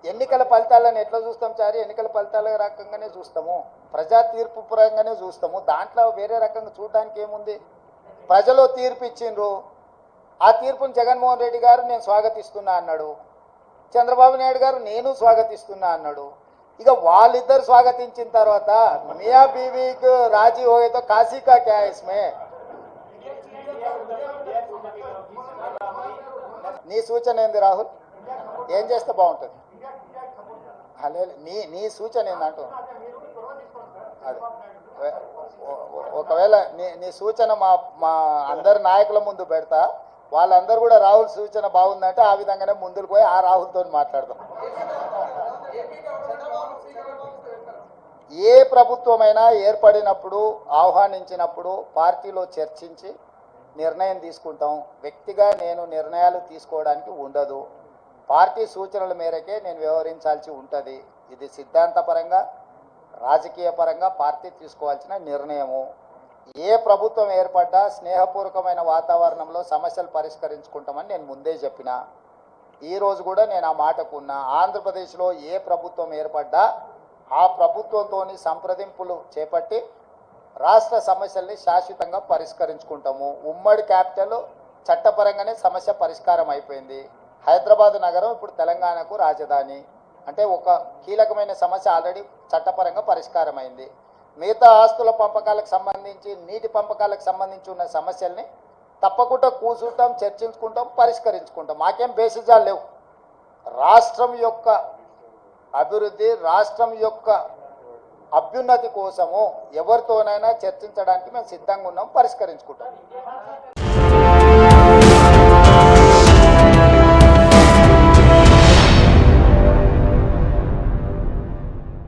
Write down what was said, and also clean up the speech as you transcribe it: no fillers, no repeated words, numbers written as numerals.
ఎన్నికల ఫలితాలను ఎట్లా చూస్తాం చారి? ఎన్నికల ఫలితాల రకంగానే చూస్తాము, ప్రజా తీర్పు పరంగానే చూస్తాము. దాంట్లో వేరే రకంగా చూడడానికి ఏముంది? ప్రజలు తీర్పు ఇచ్చిండ్రు, ఆ తీర్పును జగన్మోహన్ రెడ్డి గారు నేను స్వాగతిస్తున్నా అన్నాడు, చంద్రబాబు నాయుడు గారు నేను స్వాగతిస్తున్నా అన్నాడు. ఇక వాళ్ళిద్దరు స్వాగతించిన తర్వాత మియా బీవీకి రాజీ హోయేతో కాశీ కా క్యా ఇస్మే? నీ సూచన ఏంది రాహుల్? ఏం చేస్తే బాగుంటుంది? నీ సూచన ఏందంటూ అది ఒకవేళ నీ సూచన మా అందరి నాయకుల ముందు పెడతా, వాళ్ళందరూ కూడా రాహుల్ సూచన బాగుందంటే ఆ విధంగానే ముందుకు పోయి ఆ రాహుల్తో మాట్లాడదాం. ఏ ప్రభుత్వమైనా ఏర్పడినప్పుడు ఆహ్వానించినప్పుడు పార్టీలో చర్చించి నిర్ణయం తీసుకుంటాం. వ్యక్తిగా నేను నిర్ణయాలు తీసుకోవడానికి ఉండదు, పార్టీ సూచనల మేరకే నేను వ్యవహరించాల్సి ఉంటుంది. ఇది సిద్ధాంతపరంగా రాజకీయ పరంగా పార్టీ తీసుకోవాల్సిన నిర్ణయము. ఏ ప్రభుత్వం ఏర్పడ్డా స్నేహపూర్వకమైన వాతావరణంలో సమస్యలు పరిష్కరించుకుంటామని నేను ముందే చెప్పిన. ఈరోజు కూడా నేను ఆ మాటకు ఉన్నా. ఆంధ్రప్రదేశ్లో ఏ ప్రభుత్వం ఏర్పడ్డా ఆ ప్రభుత్వంతో సంప్రదింపులు చేపట్టి రాష్ట్ర సమస్యల్ని శాశ్వతంగా పరిష్కరించుకుంటాము. ఉమ్మడి క్యాపిటల్ చట్టపరంగానే సమస్య పరిష్కారం అయిపోయింది. హైదరాబాద్ నగరం ఇప్పుడు తెలంగాణకు రాజధాని అంటే ఒక కీలకమైన సమస్య ఆల్రెడీ చట్టపరంగా పరిష్కారం అయింది. మిగతా ఆస్తుల పంపకాలకు సంబంధించి, నీటి పంపకాలకు సంబంధించి ఉన్న సమస్యల్ని తప్పకుండా కూర్చుంటాం, చర్చించుకుంటాం, పరిష్కరించుకుంటాం. మాకేం బేసిజాలు లేవు. రాష్ట్రం యొక్క అభివృద్ధి, రాష్ట్రం యొక్క అభ్యున్నతి కోసము ఎవరితోనైనా చర్చించడానికి మేము సిద్ధంగా ఉన్నాం, పరిష్కరించుకుంటాం.